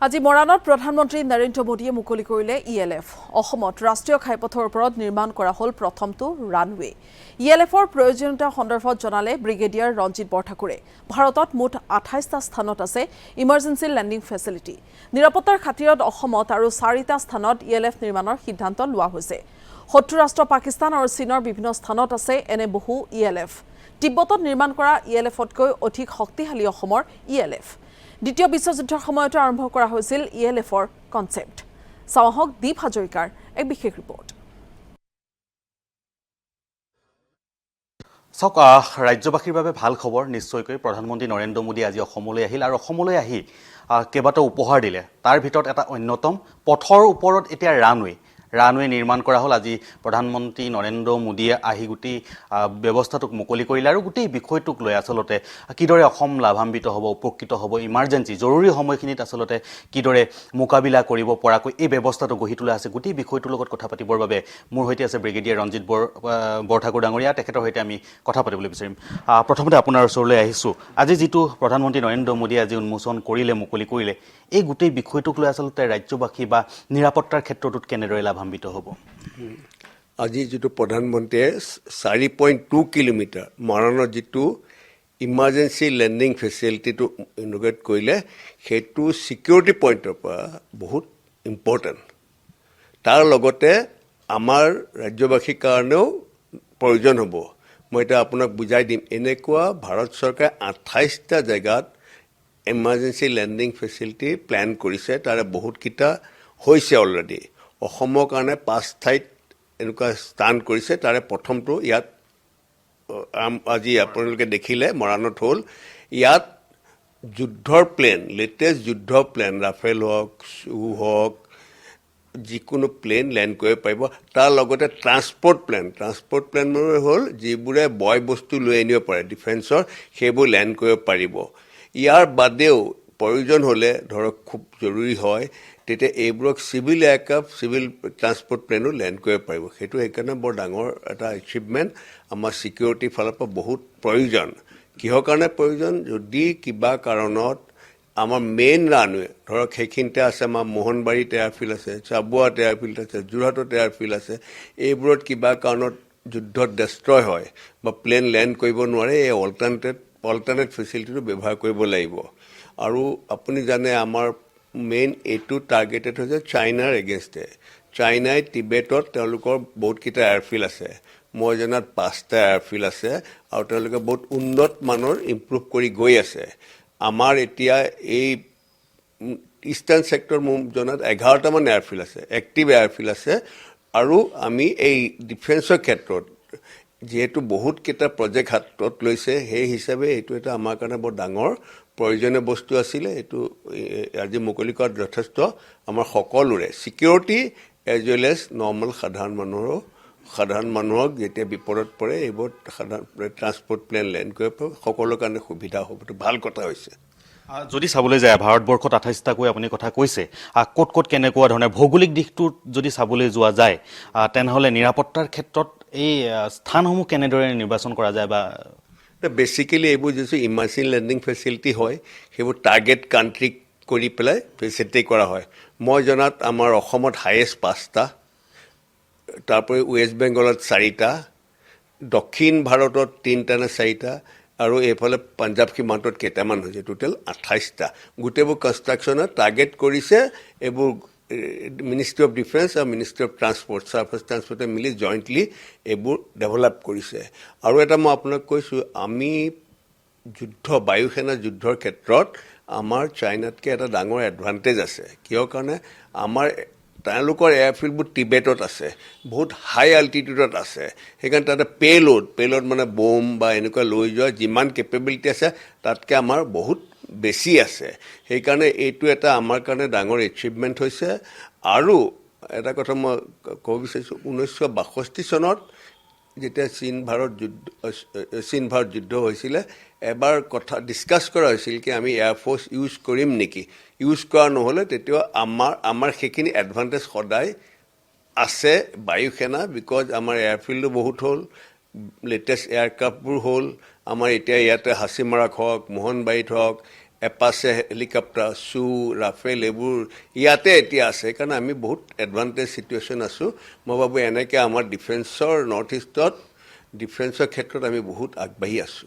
আজি মৰাণত প্ৰধানমন্ত্ৰী নৰেন্দ্ৰ মোদীয়ে মুকলি কৰিলে ELF অসমত ৰাষ্ট্ৰীয় ঘাইপথৰ ওপৰত নিৰ্মাণ কৰা হ'ল প্ৰথমটো ৰানৱে ELFৰ প্ৰয়োজনীয়তা সন্দৰ্ভত জনালে ব্ৰিগেডিয়াৰ ৰঞ্জিত বৰঠাকুৰে ভাৰতত মুঠ 28টা স্থানত আছে ইমাৰ্জেন্সি লেণ্ডিং ফেচিলিটি নিৰাপত্তাৰ খাতিৰত অসমত আৰু 4টা স্থানত ELF নিৰ্মাণৰ সিদ্ধান্ত লোৱা হৈছে শত্ৰু ৰাষ্ট্ৰ পাকিস্তান আৰু চীনৰ বিভিন্ন স্থানত আছে এনে বহু ELF তিব্বতত নিৰ্মাণ কৰা ELFতকৈ অধিক শক্তিশালী অসমৰ ELF দ্বিতীয় বিশ্বযুদ্ধৰ সময়তে আৰম্ভ কৰা হৈছিল ELFৰ কনসেপ্ট সাহক দীপ হাজৰিকাৰ এক বিশেষ ৰিপৰ্ট ৰাজ্যবাসীৰ বাবে ভাল খবৰ নিশ্চয়কৈ প্ৰধানমন্ত্ৰী নৰেন্দ্ৰ মোদী আজি অসমলৈ আহিল আৰু অসমলৈ আহি কেইবাটাও উপহাৰ দিলে তাৰ ভিতৰত এটা অন্যতম পথৰ ওপৰত এতিয়া ৰানৱে নিৰ্মাণ কৰা হ'ল আজি প্ৰধানমন্ত্ৰী নৰেন্দ্ৰ মোদীয়ে আহি গুটি ব্যৱস্থাটোক মুকলি কৰিলে আৰু গুটি বিষয়টোক লৈ আসলতে কিদৰে অসম লাভান্বিত হ'ব উপকৃত হ'ব ইমাৰ্জেন্সি জৰুৰী সময়খিনিত আসলতে কিদৰে মোকাবিলা কৰিব পৰাকৈ এই ব্যৱস্থাটো গঢ়ি তোলা আছে গুটি বিষয়টোৰ লগত কথা পাতিবৰ বাবে মোৰ হৈতে আছে ব্ৰিগেডিয়াৰ ৰঞ্জিত বৰঠাকুৰ ডাঙৰীয়া তেখেতৰ হৈতে আমি কথা পাতিবলৈ বিচাৰিম প্ৰথমতে আপোনাৰ ওচৰলৈ আহিছো আজি যেটো প্ৰধানমন্ত্ৰী নৰেন্দ্ৰ মোদীয়ে আজি উন্মোচন কৰিলে মুকলি কৰিলে এই গুটি বিষয়টোক লৈ আসলতে ৰাজ্যবাসী বা নিৰাপত্তাৰ ক্ষেত্ৰটোত কেনেদৰে লাভান্বিত হ'ব আজি যেটো প্ৰধানমন্ত্ৰীয়ে 4.2 কিলোমিটাৰ মৰাণৰ যেটো ইমাৰ্জেন্সি লেণ্ডিং ফেচিলিটিটো ইনোগ্ৰেট কৰিলে সেইটো সিকিউৰিটি পইণ্টৰ পৰা বহুত ইম্পৰ্টেণ্ট তাৰ লগতে আমাৰ ৰাজ্যবাসীৰ কাৰণেও প্ৰয়োজন হ'ব মই এটা আপোনাক বুজাই দিম এনেকুৱা ভাৰত চৰকাৰে 28টা জায়গাত ইমাৰ্জেন্সি লেণ্ডিং ফেচিলিটি প্ল্যান কৰিছে তাৰে বহুত কিটা হৈছে অলৰেডি অসমৰ কাৰণে 5 ঠাইত এনেকুৱা স্থান কৰিছে তাৰে প্ৰথমটো ইয়াত আজি আপোনালোকে দেখিলে মৰাণত হ'ল ইয়াত যুদ্ধৰ প্লেন লেটেষ্ট যুদ্ধ প্লেন ৰাফেল হওক হওক যিকোনো প্লেন লেণ্ড কৰিব পাৰিব তাৰ লগতে ট্ৰান্সপোৰ্ট প্লেন হ'ল যিবোৰে বয় বস্তু লৈ আনিব পাৰে ডিফেন্সৰ সেইবোৰ লেণ্ড কৰিব পাৰিব ইয়াৰ বাদেও প্ৰয়োজন হ'লে ধৰক খুব জৰুৰী হয় তেতিয়া এইবোৰক civil aircraft civil transport plano land কৰিব পাৰিব সেইটো সেইকাৰণে বৰ ডাঙৰ এটা এচিভমেণ্ট আমাৰ সিকিউৰিটি ফালৰ পৰা বহুত প্ৰয়োজন কিহৰ কাৰণে প্ৰয়োজন যদি কিবা কাৰণত আমাৰ মেইন ৰানৱে ধৰক সেইখিনিতে আছে আমাৰ মোহনবাৰীত এয়াৰফিল্ড আছে চাবুৱাত এয়াৰফিল্ড আছে যোৰহাটত এয়াৰফিল্ড আছে এইবোৰত কিবা কাৰণত যুদ্ধত ডেষ্ট্ৰয় হয় বা প্লেন লেণ্ড কৰিব নোৱাৰে এই অল্টাৰনেট ফেচিলিটিটো ব্যৱহাৰ কৰিব লাগিব আৰু আপুনি জানে আমাৰ মেইন এইটো টাৰ্গেটেড হৈছে চাইনাৰ এগেইনষ্টে চাইনাই টিবেটত তেওঁলোকৰ বহুত কিটা এয়াৰফিল্ড আছে মই জনাত 5টা এয়াৰফিল্ড আছে আৰু তেওঁলোকে বহুত উন্নত মানৰ ইম্প্ৰুভ কৰি গৈ আছে আমাৰ এতিয়া এই ইষ্টাৰ্ণ সেক্টৰ জনাত 11টা মান এয়াৰফিল্ড আছে এক্টিভ এয়াৰফিল্ড আছে আৰু আমি এই ডিফেন্সৰ ক্ষেত্ৰত যেহেতু বহুত কিটা প্ৰজেক্ট হাতত লৈছে সেই হিচাপে এইটো এটা আমাৰ কাৰণে বৰ ডাঙৰ প্ৰয়োজনীয় বস্তু আছিল এইটো আজি মুকলি কৰাত যথেষ্ট আমাৰ সকলোৰে security as well as normal সাধাৰণ মানুহক যেতিয়া বিপদত পৰে এইবোৰ সাধাৰণ ট্ৰান্সপোৰ্ট প্লেন লেণ্ড কৰিব সকলোৰ কাৰণে সুবিধা হ'ব ভাল কথা হৈছে যদি চাবলৈ যায় ভাৰতবৰ্ষত 28টাকৈ আপুনি কথা কৈছে ক'ত কেনেকুৱা ধৰণে ভৌগোলিক দিশটোত যদি চাবলৈ যোৱা যায় তেনেহ'লে নিৰাপত্তাৰ ক্ষেত্ৰত এই স্থানসমূহ কেনেদৰে নিৰ্বাচন কৰা যায় বা বেসিক্যালি এইবোৰ যে ইমাৰ্জেন্সি লেণ্ডিং ফেচিলিটি হয় সেইবোৰ টাৰ্গেট কাণ্ট্ৰি কৰি পেলাই ফেচিলিটি কৰা হয় মই জনাত আমাৰ অসমত হাইয়েষ্ট 5টা তাৰপৰি ৱেষ্ট বেংগলত 4টা দক্ষিণ ভাৰতত 3টা নে 4টা আৰু এইফালে পাঞ্জাব সীমান্তত কেইটামান হৈছে টোটেল 28টা গোটেইবোৰ কনষ্ট্ৰাকশ্যনত টাৰ্গেট কৰিছে এইবোৰ মিনিষ্ট্ৰি অফ ডিফেন্স আৰু মিনিষ্ট্ৰি অফ ট্ৰান্সপোৰ্ট সাৰ্ফেচ ট্ৰান্সপোৰ্টে মিলি জইণ্টলি এইবোৰ ডেভেলপ কৰিছে আৰু এটা মই আপোনাক কৈছোঁ আমি বায়ুসেনা যুদ্ধৰ ক্ষেত্ৰত আমাৰ চাইনাতকৈ এটা ডাঙৰ এডভান্টেজ আছে কিয় কাৰণে আমাৰ তেওঁলোকৰ এয়াৰফিল্ডবোৰ টিবেটত আছে বহুত হাই আল্টিটিউডত আছে সেইকাৰণে তাতে পেলোড মানে বোম বা এনেকুৱা লৈ যোৱা যিমান কেপেবিলিটি আছে তাতকৈ আমাৰ বহুত বেছি আছে সেইকাৰণে এইটো এটা আমাৰ কাৰণে ডাঙৰ এচিভমেণ্ট হৈছে আৰু এটা কথা মই ক'ব বিচাৰিছোঁ 1962 চনত যেতিয়া চীন ভাৰত যুদ্ধ হৈছিলে এবাৰ কথা ডিছকাছ কৰা হৈছিল কি আমি এয়াৰফ'ৰ্চ ইউজ কৰিম নেকি ইউজ কৰা নহ'লে তেতিয়া আমাৰ সেইখিনি এডভান্টেজ সদায় আছে বায়ুসেনা বিকজ আমাৰ এয়াৰফিল্ডো বহুত হ'ল লেটেষ্ট এয়াৰক্ৰাফ্টবোৰ হ'ল আমাৰ এতিয়া ইয়াতে হাচিমাৰাক হওক মোহনবাৰীত হওক এপাছে হেলিকপ্টাৰ চু ৰাফেল এইবোৰ ইয়াতে এতিয়া আছে সেইকাৰণে আমি বহুত এডভান্টেজ চিটুৱেশ্যন আছোঁ মই ভাবোঁ এনেকৈ আমাৰ ডিফেন্সৰ নৰ্থ ইষ্টত ডিফেন্সৰ ক্ষেত্ৰত আমি বহুত আগবাঢ়ি আছোঁ